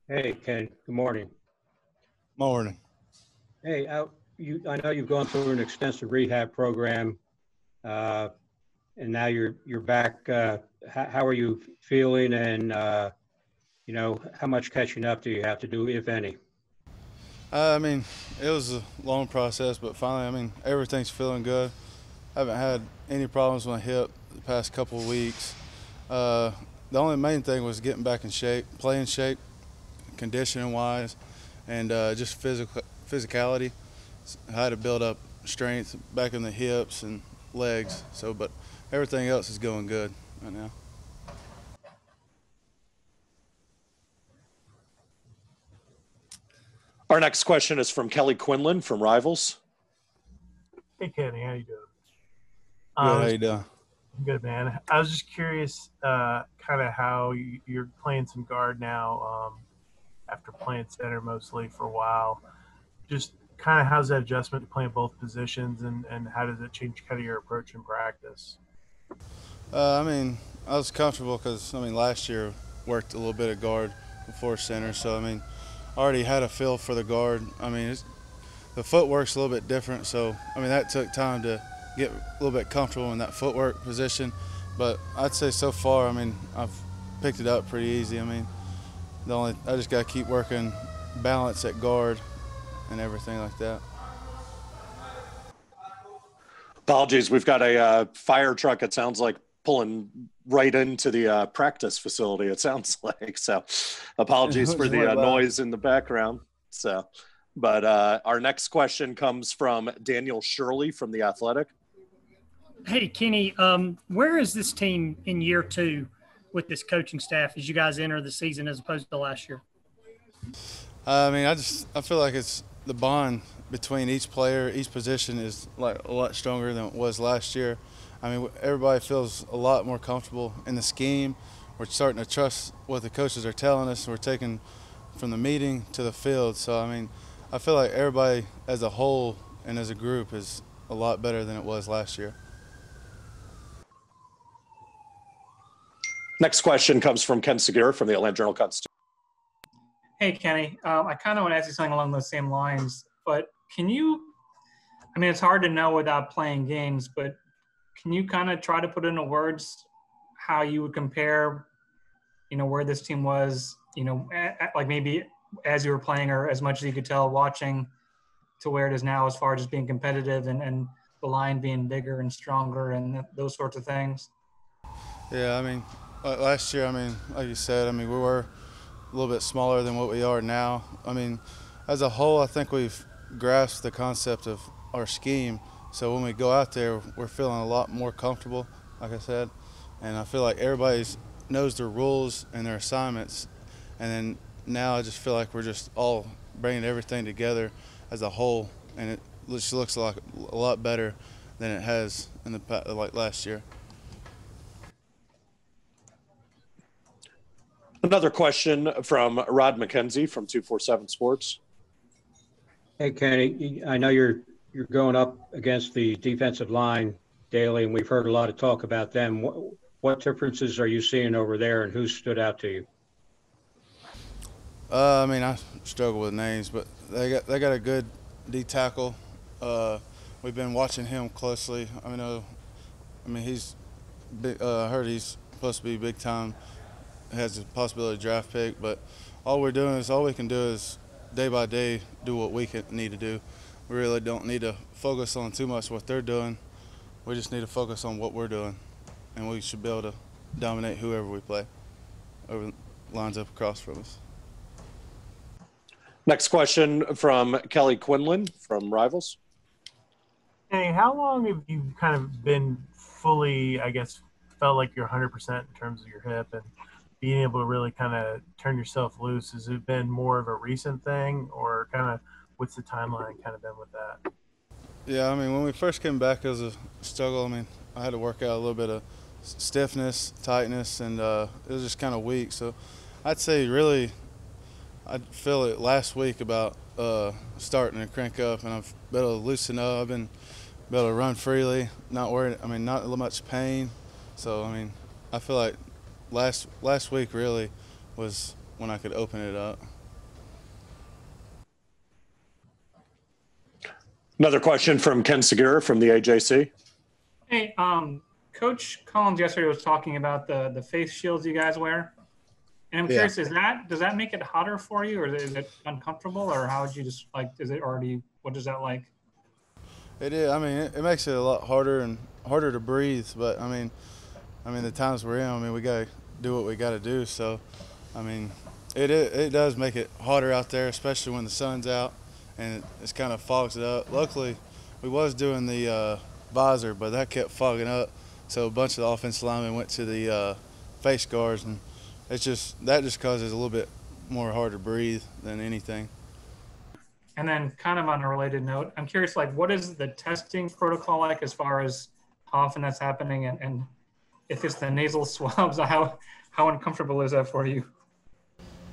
Hey, Ken. Good morning. Morning. Hey, I know you've gone through an extensive rehab program, uh, and now you're back. How are you feeling? And how much catching up do you have to do, if any? I mean, it was a long process, but finally, everything's feeling good. I haven't had any problems with my hip the past couple of weeks. Uh, the only main thing was getting back in shape, playing shape, conditioning wise, and just physicality. I had to build up strength back in the hips and legs. But everything else is going good right now. Our next question is from Kelly Quinlan from Rivals. Hey, Kenny, how you doing? Good, how you doing? Good, man. I was just curious, kind of how you're playing some guard now, after playing center mostly for a while. Just kind of how's that adjustment to playing both positions, and how does it change kind of your approach in practice? I was comfortable because last year worked a little bit of guard before center, so I already had a feel for the guard. The footwork's a little bit different, so that took time to get a little bit comfortable in that footwork position. But I'd say so far, I've picked it up pretty easy. I just got to keep working balance at guard and everything like that. Apologies, we've got a fire truck, it sounds like, pulling right into the practice facility, it sounds like. So apologies for the noise in the background. But our next question comes from Daniel Shirley from The Athletic. Hey, Kenny, where is this team in year two with this coaching staff as you guys enter the season as opposed to last year? I feel like it's the bond between each player, each position is like a lot stronger than it was last year. Everybody feels a lot more comfortable in the scheme. We're starting to trust what the coaches are telling us. We're taking from the meeting to the field. So, I feel like everybody as a whole and as a group is a lot better than it was last year. Next question comes from Ken Segura from the Atlanta Journal-Constitution. Hey, Kenny, I kind of want to ask you something along those same lines, but can you – it's hard to know without playing games, but can you kind of try to put into words how you would compare, where this team was, like maybe as you were playing or as much as you could tell watching to where it is now as far as just being competitive and the line being bigger and stronger and those sorts of things? Yeah, last year, like you said, we were a little bit smaller than what we are now. As a whole, I think we've grasped the concept of our scheme. So when we go out there, we're feeling a lot more comfortable, like I said. And I feel like everybody knows their rules and their assignments. And then now I just feel like we're just all bringing everything together as a whole. And it just looks like a lot better than it has in the past, like last year. Another question from Rod Mckenzie from 247 Sports. Hey, Kenny. I know you're going up against the defensive line daily, and we've heard a lot of talk about them. What differences are you seeing over there, and who stood out to you? I struggle with names, but they got a good D tackle. We've been watching him closely. He's big, I heard he's supposed to be big time. Has the possibility of draft pick, but all we can do is day by day do what we need to do. We really don't need to focus on too much what they're doing. We just need to focus on what we're doing, and we should be able to dominate whoever we play over lines up across from us. Next question from Kelly Quinlan from Rivals. Hey, how long have you kind of been fully, I guess, felt like you're 100% in terms of your hip and being able to really kind of turn yourself loose? Has it been more of a recent thing, or kind of what's the timeline kind of been with that? Yeah, when we first came back, it was a struggle. I had to work out a little bit of stiffness, tightness, and it was just kind of weak. So I'd say really I feel it last week about starting to crank up, and I've been able to loosen up. I've been able to run freely, not worried. Not much pain. So I feel like last week really was when I could open it up. Another question from Ken Segura from the AJC. Hey, Coach Collins yesterday was talking about the face shields you guys wear. And I'm curious, does that make it hotter for you, or is it uncomfortable, or how would you just is it already, what is that like? It is. I mean, it makes it a lot harder to breathe. But I mean, the times we're in, I mean, we gotta do what we gotta do. So, I mean, it does make it hotter out there, especially when the sun's out and it's kind of fogs it up. Luckily, we was doing the visor, but that kept fogging up. So a bunch of the offensive linemen went to the face guards, and that just causes a little bit more hard to breathe than anything. And then kind of on a related note, I'm curious, what is the testing protocol like as far as how often that's happening, and if it's the nasal swabs, how uncomfortable is that for you?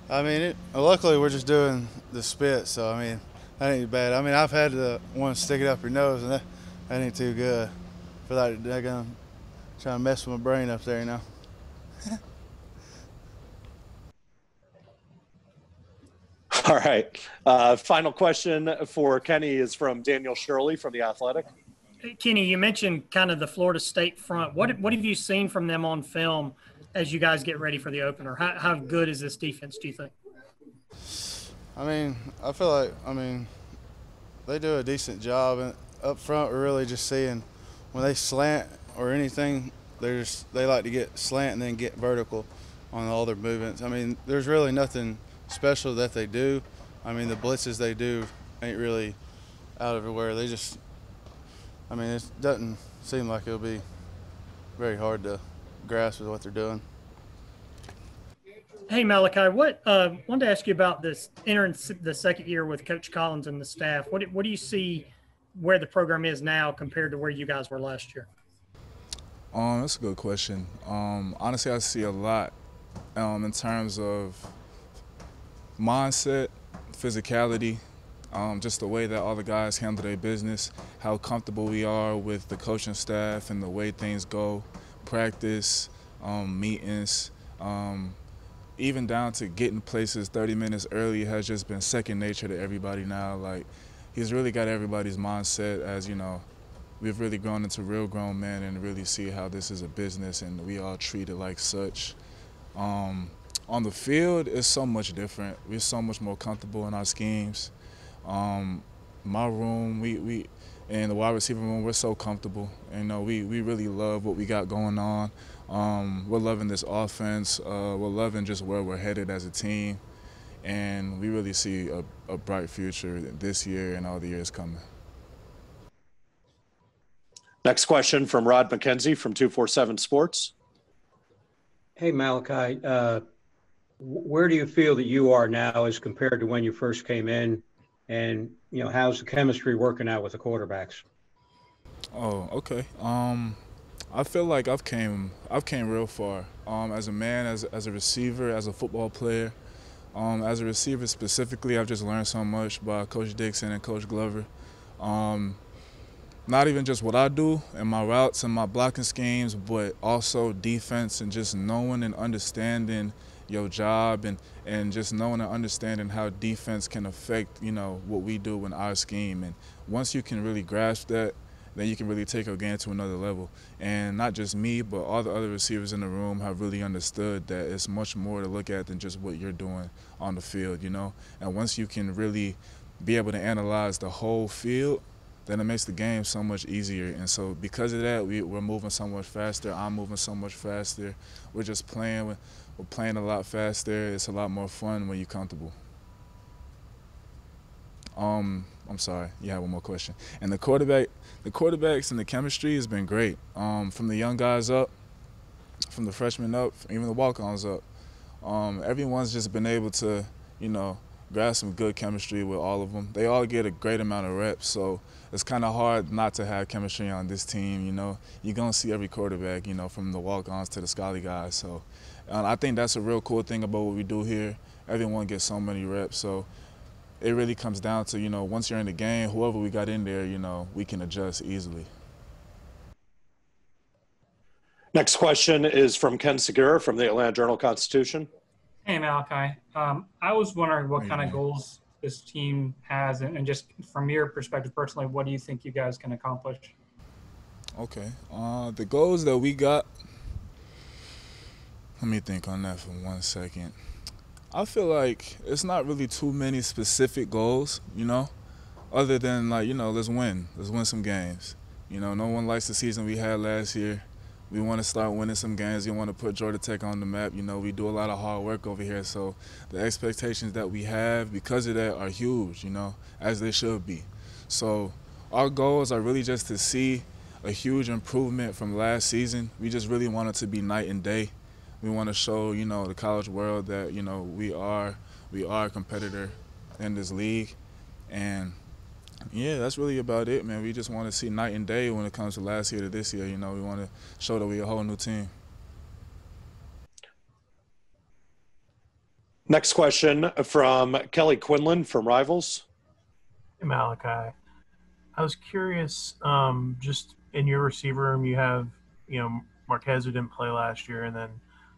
I mean, luckily we're just doing the spit, so I mean, that ain't bad. I mean, I've had the one stick it up your nose, and that ain't too good. I feel like they're gonna try to mess with my brain up there, you know. All right. Final question for Kenny is from Daniel Shirley from The Athletic. Kenny, you mentioned kind of the Florida State front. What have you seen from them on film as you guys get ready for the opener? How good is this defense, do you think? I mean, I feel like, they do a decent job. And up front, we're really just seeing when they slant or anything, they like to get slant and then get vertical on all their movements. I mean, there's really nothing special that they do. I mean, the blitzes they do ain't really out of everywhere. They just, it doesn't seem like it'll be very hard to grasp with what they're doing. Hey, Malachi, wanted to ask you about this entering the second year with Coach Collins and the staff. What do you see where the program is now compared to where you guys were last year? That's a good question. Honestly, I see a lot in terms of mindset, physicality, just the way that all the guys handle their business, how comfortable we are with the coaching staff and the way things go, practice, meetings, even down to getting places 30 minutes early has just been second nature to everybody now. Like, he's really got everybody's mindset as, we've really grown into real grown men and really see how this is a business and we all treat it like such. On the field, it's so much different. We're so much more comfortable in our schemes. My room, we in the wide receiver room, we're so comfortable. And, we really love what we got going on. We're loving this offense. We're loving just where we're headed as a team. And we really see a bright future this year and all the years coming. Next question from Rod Mckenzie from 247 Sports. Hey, Malachi, where do you feel that you are now as compared to when you first came in? And, how's the chemistry working out with the quarterbacks? Oh, okay. I feel like I've came real far. As a man, as a receiver, as a football player. As a receiver specifically, I've just learned so much by Coach Dixon and Coach Glover. Not even just what I do and my routes and my blocking schemes, but also defense and just knowing and understanding your job and just knowing and understanding how defense can affect, what we do in our scheme. And once you can really grasp that, then you can really take your game to another level. And not just me, but all the other receivers in the room have really understood that it's much more to look at than just what you're doing on the field, And once you can really be able to analyze the whole field, then it makes the game so much easier. And so because of that, we're moving so much faster. I'm moving so much faster. We're just playing. We're playing a lot faster. It's a lot more fun when you're comfortable. I'm sorry. You have one more question. And the quarterbacks and the chemistry has been great. From the young guys up, from the freshmen up, even the walk-ons up. Everyone's just been able to, grasp some good chemistry with all of them. They all get a great amount of reps, so it's kind of hard not to have chemistry on this team. You're gonna see every quarterback, from the walk-ons to the scholarly guys. So I think that's a real cool thing about what we do here. Everyone gets so many reps, so it really comes down to, once you're in the game, whoever we got in there, we can adjust easily. Next question is from Ken Segura from the Atlanta Journal-Constitution. Hey, Malachi. I was wondering what Hey, kind of man. goals this team has, and just from your perspective personally, what do you think you guys can accomplish? Okay. The goals that we got. Let me think on that for 1 second. I feel like it's not really too many specific goals, other than like, let's win. Let's win some games. No one likes the season we had last year. We want to start winning some games. We want to put Georgia Tech on the map. We do a lot of hard work over here. So the expectations that we have because of that are huge, as they should be. So our goals are really just to see a huge improvement from last season. We just really want it to be night and day. We want to show, the college world that, we are a competitor in this league. And yeah, that's really about it, man. We just want to see night and day when it comes to last year to this year. We want to show that we're a whole new team. Next question from Kelly Quinlan from Rivals. Hey, Malachi. I was curious, just in your receiver room, you have, Marquez who didn't play last year, and then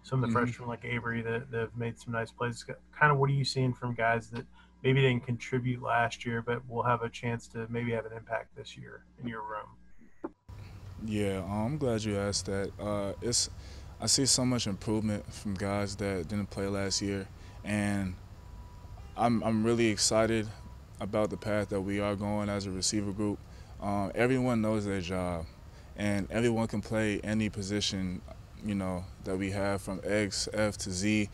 some of the freshmen like Avery that have made some nice plays. Kind of what are you seeing from guys that maybe didn't contribute last year, but will have a chance to maybe have an impact this year in your room? Yeah, I'm glad you asked that. I see so much improvement from guys that didn't play last year, and I'm really excited about the path that we are going as a receiver group. Everyone knows their job, and everyone can play any position, that we have from X, F to Z.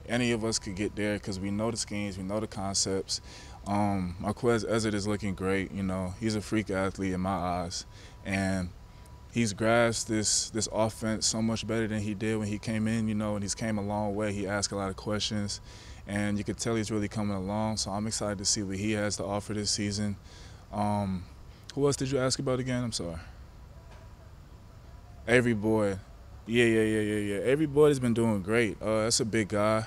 Any of us could get there because we know the schemes, we know the concepts. Marquez Ezard is looking great. He's a freak athlete in my eyes, and he's grasped this offense so much better than he did when he came in. And he's came a long way. He asked a lot of questions, and you could tell he's really coming along. So I'm excited to see what he has to offer this season. Who else did you ask about again? I'm sorry. Avery Boyd. Yeah. Avery Boyd has been doing great. That's a big guy.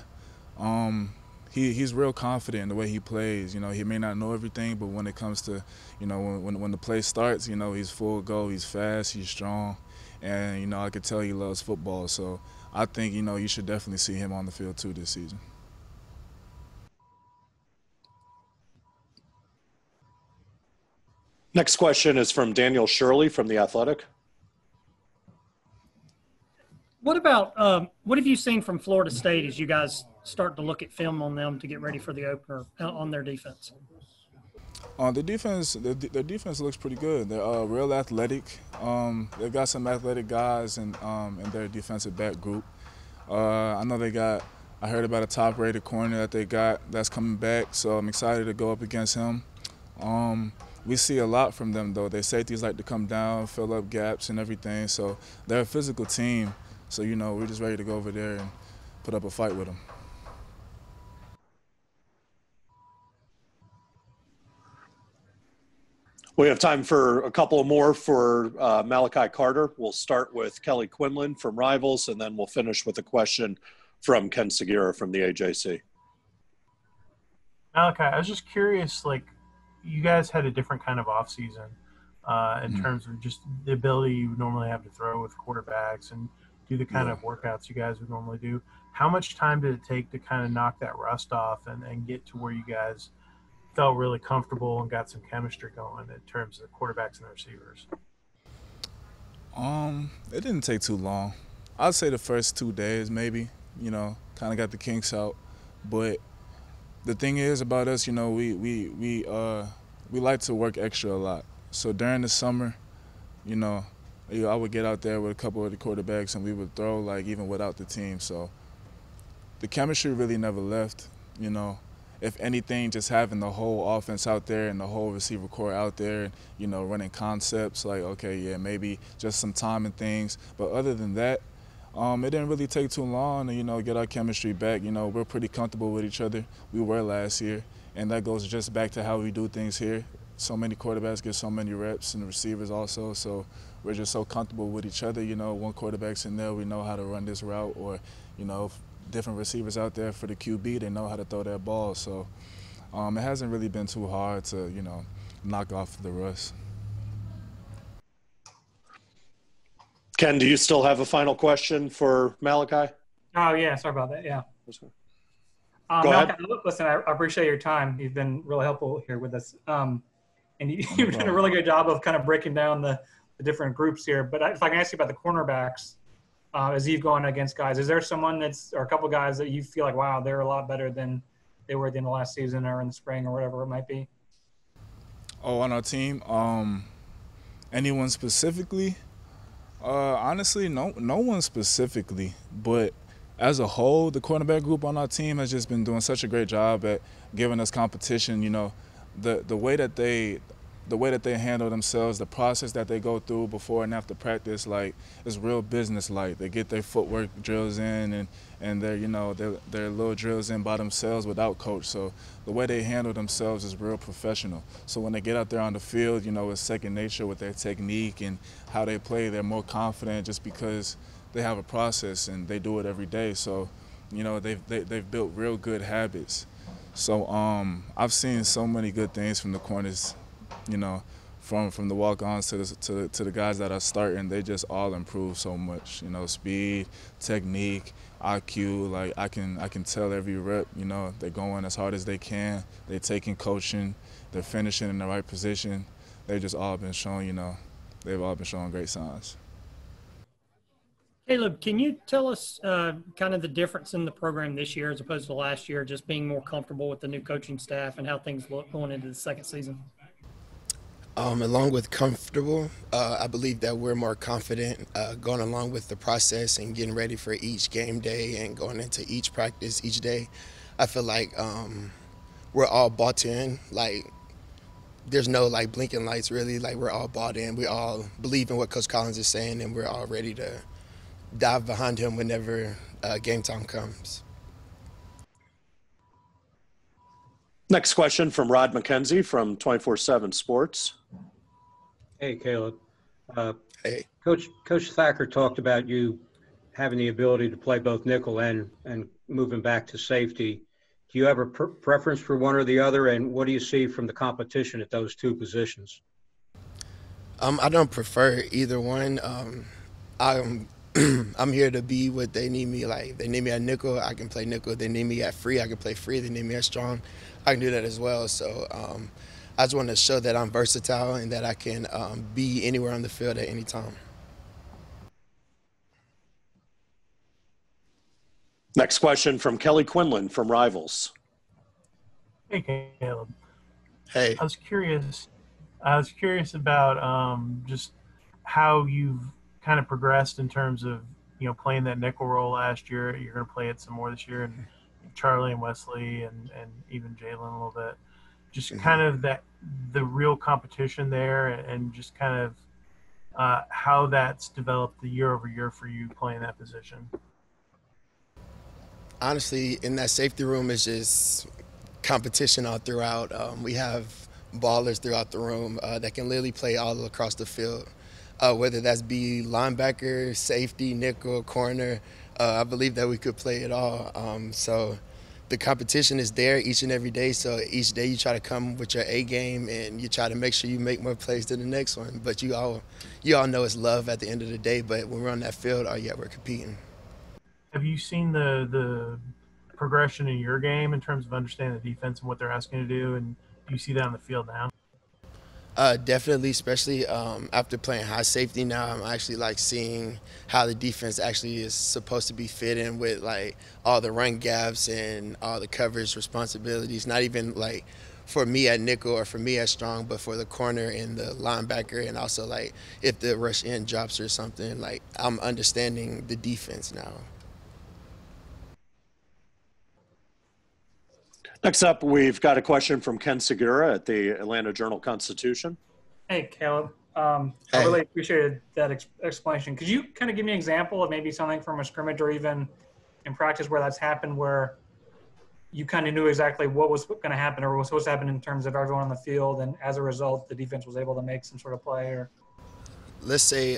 He's real confident in the way he plays. He may not know everything, but when it comes to, when the play starts, he's full go. He's fast. He's strong, and I could tell he loves football. So I think you should definitely see him on the field too this season. Next question is from Daniel Shirley from The Athletic. What about what have you seen from Florida State as you guys start to look at film on them to get ready for the opener on their defense? The defense, their defense looks pretty good. They're real athletic. They've got some athletic guys in their defensive back group. I know I heard about a top-rated corner that they got that's coming back, so I'm excited to go up against him. We see a lot from them, though. Their safeties like to come down, fill up gaps and everything, so they're a physical team. So, we're just ready to go over there and put up a fight with them. We have time for a couple more for Malachi Carter. We'll start with Kelly Quinlan from Rivals, and then we'll finish with a question from Ken Segura from the AJC. Malachi, I was just curious, you guys had a different kind of offseason in terms of just the ability you would normally have to throw with quarterbacks and do the kind of workouts you guys would normally do. How much time did it take to kind of knock that rust off and get to where you guys felt really comfortable and got some chemistry going in terms of the quarterbacks and the receivers? It didn't take too long. I'd say the first 2 days maybe, kind of got the kinks out. But the thing is about us, we like to work extra a lot. So during the summer, I would get out there with a couple of the quarterbacks and we would throw even without the team. So the chemistry really never left, If anything, just having the whole offense out there and the whole receiver core out there, running concepts maybe just some time and things. But other than that, it didn't really take too long to, get our chemistry back. We're pretty comfortable with each other. We were last year, and that goes just back to how we do things here. So many quarterbacks get so many reps, and the receivers also. So we're just so comfortable with each other. One quarterback's in there, we know how to run this route, or, different receivers out there for the QB, they know how to throw that ball. So it hasn't really been too hard to, knock off the rust. Ken, do you still have a final question for Malachi? Oh, yeah. Sorry about that. Yeah. Go ahead. Listen, I appreciate your time. You've been really helpful here with us. And you've done a really good job of kind of breaking down the different groups here. But if I can ask you about the cornerbacks, as you've gone against guys, is there someone or a couple guys that you feel like, wow, they're a lot better than they were at the end of last season or in the spring or whatever it might be? Oh, on our team, anyone specifically? Honestly, no one specifically. But as a whole, the cornerback group on our team has just been doing such a great job at giving us competition. You know, the way that they handle themselves, the process that they go through before and after practice, like, it's real business-like. They get their footwork drills in and their little drills in by themselves without coach. So the way they handle themselves is real professional. So when they get out there on the field, you know, it's second nature with their technique and how they play. They're more confident just because they have a process and they do it every day. So, you know, they've built real good habits. So I've seen so many good things from the corners, you know, from the walk-ons to the guys that are starting. They just all improve so much, you know, speed, technique, IQ. Like, I can tell every rep, you know, they're going as hard as they can. They're taking coaching. They're finishing in the right position. They've just all been showing, you know, they've all been showing great signs. Kaleb, can you tell us kind of the difference in the program this year as opposed to last year, just being more comfortable with the new coaching staff and how things look going into the second season? Along with comfortable, I believe that we're more confident going along with the process and getting ready for each game day and going into each practice each day. I feel like we're all bought in. Like, there's no, like, blinking lights, really. Like, we're all bought in. We all believe in what Coach Collins is saying, and we're all ready to dive behind him whenever game time comes. Next question from Rod Mckenzie from 24/7 Sports. Hey, Kaleb. Hey. Coach Thacker talked about you having the ability to play both nickel and moving back to safety. Do you have a preference for one or the other, and what do you see from the competition at those two positions? I don't prefer either one. I'm here to be what they need me. Like, they need me at nickel, I can play nickel. They need me at free, I can play free. They need me at strong, I can do that as well. So I just want to show that I'm versatile and that I can be anywhere on the field at any time. Next question from Kelly Quinlan from Rivals. Hey, Kaleb. Hey. I was curious about just how you've kind of progressed in terms of, you know, playing that nickel role last year. You're going to play it some more this year, and Charlie and Wesley and even Jalen a little bit. Just kind of the real competition there, and just kind of how that's developed the year over year for you playing that position. Honestly, in that safety room, it's just competition all throughout. We have ballers throughout the room that can literally play all across the field, whether that's be linebacker, safety, nickel, corner. I believe that we could play it all. So the competition is there each and every day. So each day you try to come with your A game and you try to make sure you make more plays than the next one. But you all know it's love at the end of the day. But when we're on that field, we're competing. Have you seen the progression in your game in terms of understanding the defense and what they're asking you to do, and do you see that on the field now? Definitely, especially after playing high safety now, I'm actually like seeing how the defense actually is supposed to be fit in with like all the run gaps and all the coverage responsibilities, not even like for me at nickel or for me at strong, but for the corner and the linebacker, and also like if the rush in drops or something, like I'm understanding the defense now. Next up, we've got a question from Ken Segura at the Atlanta Journal-Constitution. Hey, Kaleb. I really appreciated that explanation. Could you kind of give me an example of maybe something from a scrimmage or even in practice where that's happened, where you kind of knew exactly what was going to happen or what was supposed to happen in terms of everyone on the field, and as a result, the defense was able to make some sort of play? Or let's say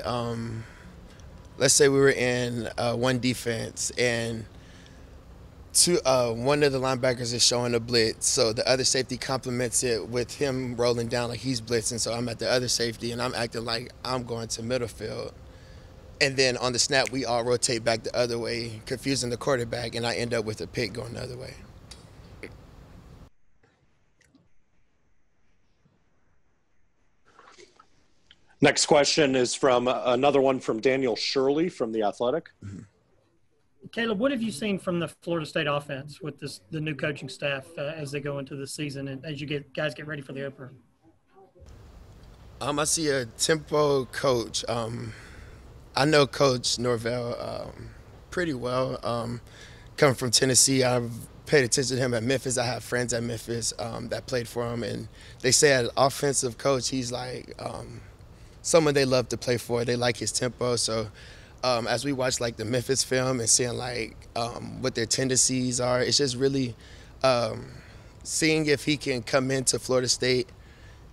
we were in one defense and one of the linebackers is showing a blitz, so the other safety complements it with him rolling down like he's blitzing. So I'm at the other safety and I'm acting like I'm going to middle field. And then on the snap, we all rotate back the other way, confusing the quarterback, and I end up with a pick going the other way. Next question is from another one from Daniel Shirley from The Athletic. Kaleb, what have you seen from the Florida State offense with the new coaching staff as they go into the season and as guys get ready for the opener? I see a tempo coach. I know Coach Norvell pretty well. Coming from Tennessee, I've paid attention to him at Memphis. I have friends at Memphis that played for him, and they say as an offensive coach, he's like someone they love to play for. They like his tempo. So as we watch like the Memphis film and seeing like what their tendencies are, it's just really seeing if he can come into Florida State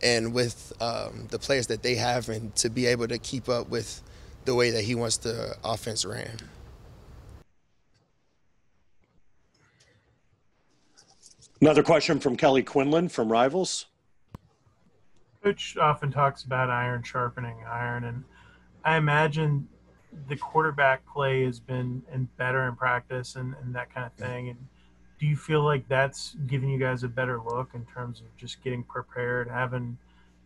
and with the players that they have and to be able to keep up with the way that he wants the offense ran. Another question from Kelly Quinlan from Rivals. Coach often talks about iron sharpening iron, and I imagine the quarterback play has been better in practice and that kind of thing. And do you feel like that's giving you guys a better look in terms of just getting prepared, having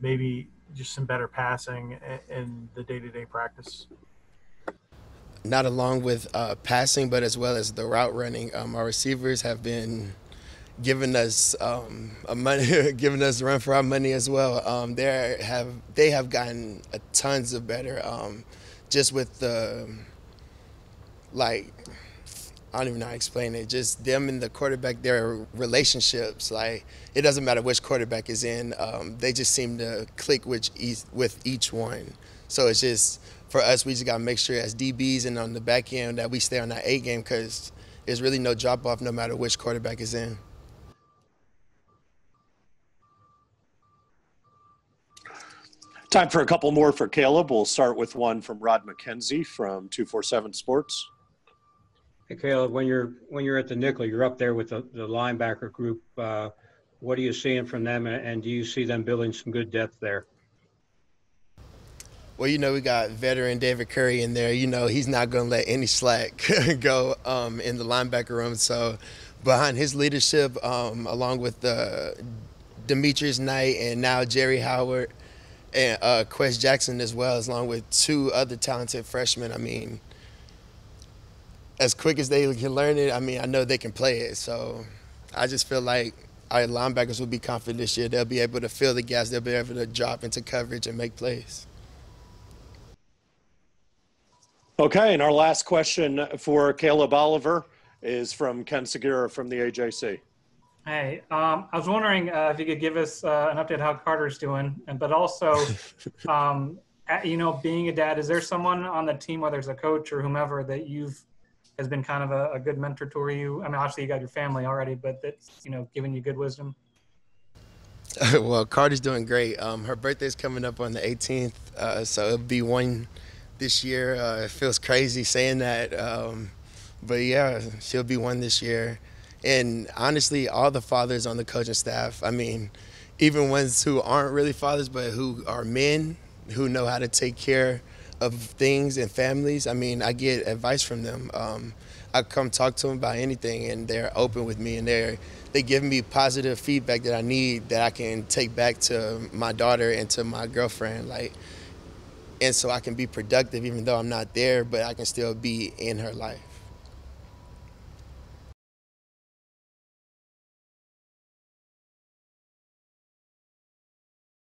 maybe just some better passing in the day-to-day practice? Not along with passing, but as well as the route running. Our receivers have been giving us giving us a run for our money as well. They have gotten tons of better. Just with the I don't even know how to explain it. Just them and the quarterback, their relationships. Like it doesn't matter which quarterback is in. They just seem to click with each one. So it's just for us, we just got to make sure as DBs and on the back end that we stay on that A game because there's really no drop off no matter which quarterback is in. Time for a couple more for Kaleb. We'll start with one from Rod Mckenzie from 247 Sports. Hey, Kaleb, when you're at the nickel, you're up there with the linebacker group. What are you seeing from them, and do you see them building some good depth there? Well, we got veteran David Curry in there. He's not going to let any slack go in the linebacker room. So behind his leadership, along with Demetrius Knight and now Jerry Howard, and Quest Jackson as well, along with two other talented freshmen. I mean, as quick as they can learn it, I know they can play it. So I just feel like our linebackers will be confident this year. They'll be able to fill the gaps. They'll be able to drop into coverage and make plays. Okay, and our last question for Kaleb Oliver is from Ken Segura from the AJC. Hey, I was wondering if you could give us an update how Carter's doing, but also, being a dad, is there someone on the team, whether it's a coach or whomever, that has been kind of a good mentor to you? Obviously you got your family already, but that's giving you good wisdom. Well, Carter's doing great. Her birthday's coming up on the 18th, so it'll be one this year. It feels crazy saying that, but yeah, she'll be one this year. And honestly, all the fathers on the coaching staff, even ones who aren't really fathers, but who are men who know how to take care of things and families, I get advice from them. I come talk to them about anything, and they're open with me, and they give me positive feedback that I need that I can take back to my daughter and to my girlfriend. And so I can be productive even though I'm not there, but I can still be in her life.